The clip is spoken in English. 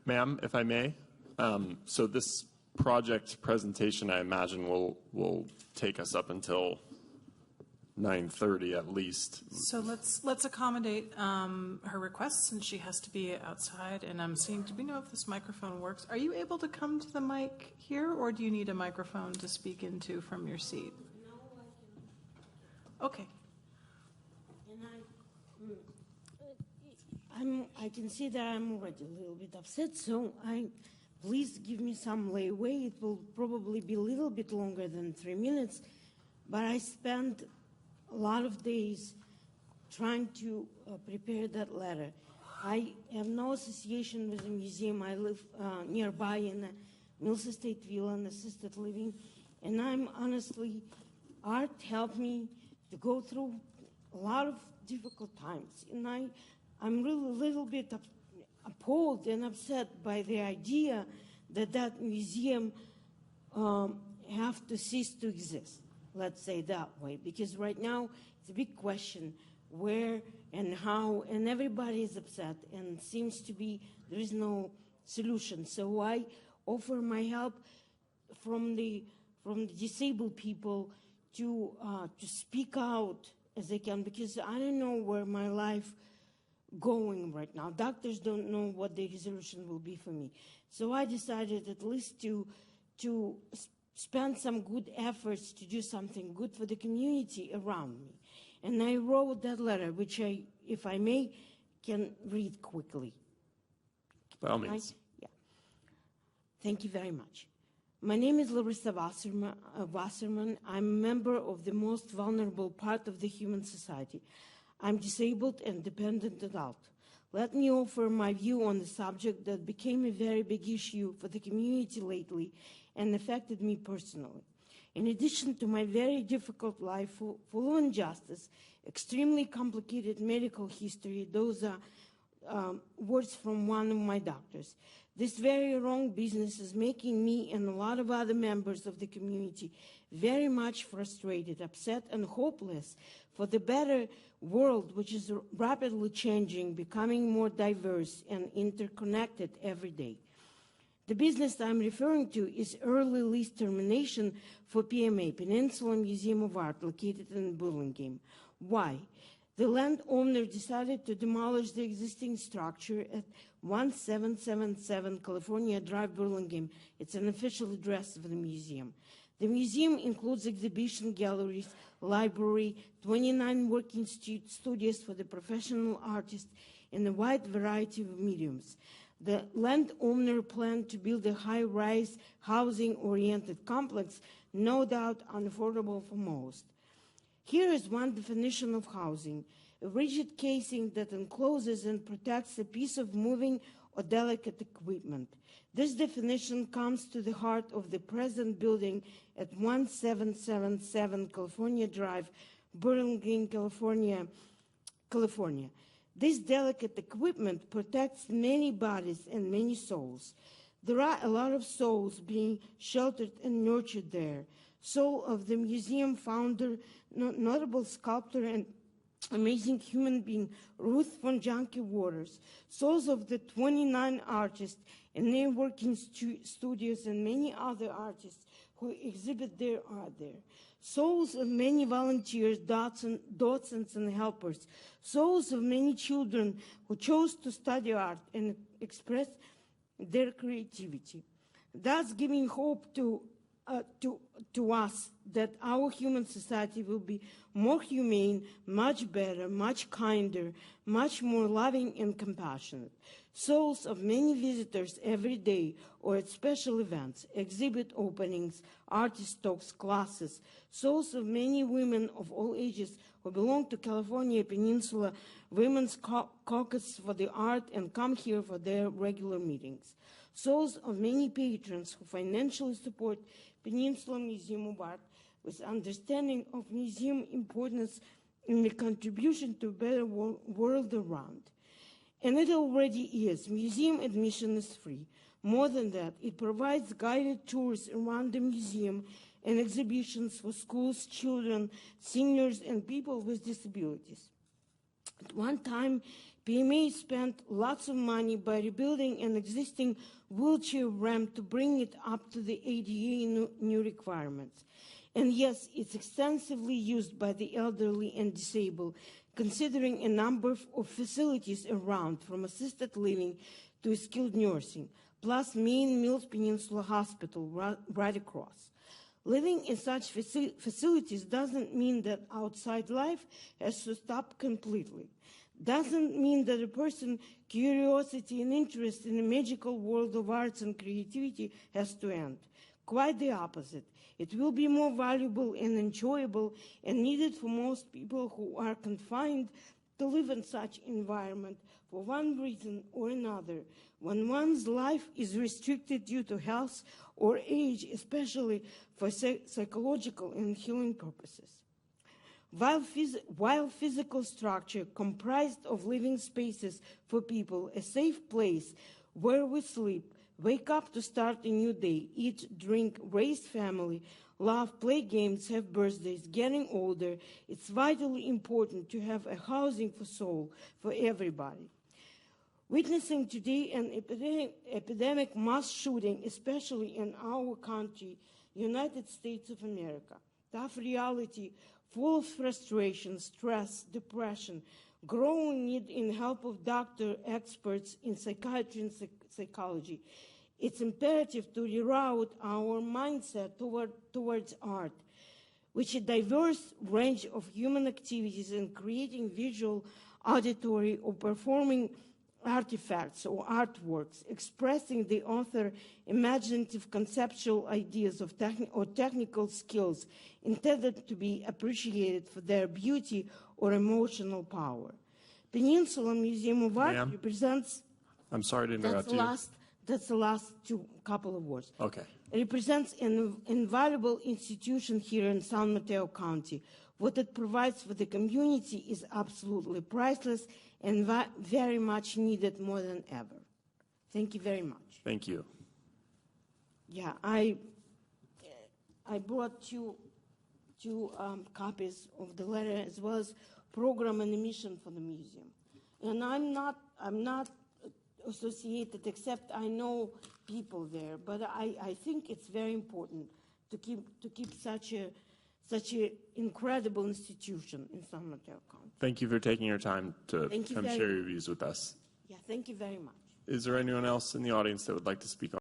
Ma'am, if I may, so this project presentation, I imagine, will take us up until 9:30 at least. So let's accommodate her request since she has to be outside. And I'm seeing, do we know if this microphone works? Are you able to come to the mic here, or do you need a microphone to speak into from your seat? No, I can. Okay. And I can see that I'm already a little bit upset, so please give me some leeway. It will probably be a little bit longer than 3 minutes, but I spent a lot of days trying to prepare that letter. I have no association with the museum. I live nearby in a Mills Estate Villa, an assisted living, and I'm honestly, art helped me to go through a lot of difficult times, and I'm really a little bit appalled and upset by the idea that that museum have to cease to exist. Let's say that way, because right now it's a big question where and how, and everybody is upset, and seems to be there is no solution. So I offer my help from the disabled people to speak out as I can, because I don't know where my life going right now. Doctors don't know what the resolution will be for me. So I decided at least to spend some good efforts to do something good for the community around me. And I wrote that letter, which I, if I may, can read quickly. By all means. Yeah. Thank you very much. My name is Larissa Wasserman. I'm a member of the most vulnerable part of the human society. I'm disabled and dependent adult. Let me offer my view on the subject that became a very big issue for the community lately and affected me personally. In addition to my very difficult life full of injustice, extremely complicated medical history, those are words from one of my doctors. This very wrong business is making me and a lot of other members of the community very much frustrated, upset, and hopeless for the better world, which is rapidly changing, becoming more diverse and interconnected every day. The business I'm referring to is early lease termination for PMA, Peninsula Museum of Art, located in Burlingame. Why? The landowner decided to demolish the existing structure at 1777 California Drive, Burlingame. It's an official address of the museum. The museum includes exhibition galleries, library, 29 working studios for the professional artists in a wide variety of mediums. The landowner planned to build a high-rise, housing-oriented complex, no doubt unaffordable for most. Here is one definition of housing: a rigid casing that encloses and protects a piece of moving or delicate equipment. This definition comes to the heart of the present building at 1777 California Drive, Burlingame, California. This delicate equipment protects many bodies and many souls. There are a lot of souls being sheltered and nurtured there. Soul of the museum founder, notable sculptor and amazing human being, Ruth von Junkie Waters. Souls of the 29 artists and their working studios and many other artists who exhibit their art there. Souls of many volunteers, docents and helpers. Souls of many children who chose to study art and express their creativity. Thus giving hope to us that our human society will be more humane, much better, much kinder, much more loving and compassionate. Souls of many visitors every day or at special events, exhibit openings, artist talks, classes. Souls of many women of all ages who belong to California Peninsula Women's Caucus for the Art and come here for their regular meetings. Souls of many patrons who financially support Peninsula Museum of Art with understanding of museum importance in the contribution to a better world around. And it already is. Museum admission is free. More than that, it provides guided tours around the museum and exhibitions for schools, children, seniors, and people with disabilities. At one time, PMA spent lots of money by rebuilding an existing wheelchair ramp to bring it up to the ADA new requirements. And yes, it's extensively used by the elderly and disabled, considering a number of facilities around, from assisted living to skilled nursing, plus main Mills Peninsula Hospital right across. Living in such facilities doesn't mean that outside life has to stop completely. Doesn't mean that a person's curiosity and interest in the magical world of arts and creativity has to end. Quite the opposite. It will be more valuable and enjoyable and needed for most people who are confined to live in such environment for one reason or another, when one's life is restricted due to health or age, especially for psychological and healing purposes. While physical structure comprised of living spaces for people, a safe place where we sleep, wake up to start a new day, eat, drink, raise family, love, play games, have birthdays, getting older, it's vitally important to have a housing for soul for everybody. Witnessing today an epidemic mass shooting, especially in our country, United States of America, tough reality, full of frustration, stress, depression, growing need in help of doctor experts in psychiatry and psychology, it's imperative to reroute our mindset towards art, which a diverse range of human activities in creating visual, auditory, or performing artifacts or artworks, expressing the author imaginative conceptual ideas of technical skills intended to be appreciated for their beauty or emotional power. Peninsula Museum of Art represents... I'm sorry to interrupt you. That's the last couple of words. Okay. It represents an invaluable institution here in San Mateo County. What it provides for the community is absolutely priceless and very much needed more than ever. Thank you very much. Thank you. Yeah, I brought two copies of the letter as well as program and the mission for the museum. And I'm not associated, except I know people there, but I think it's very important to keep such an incredible institution in San Mateo County. Thank you for taking your time to come share your views with us. Yeah, thank you very much. Is there anyone else in the audience that would like to speak on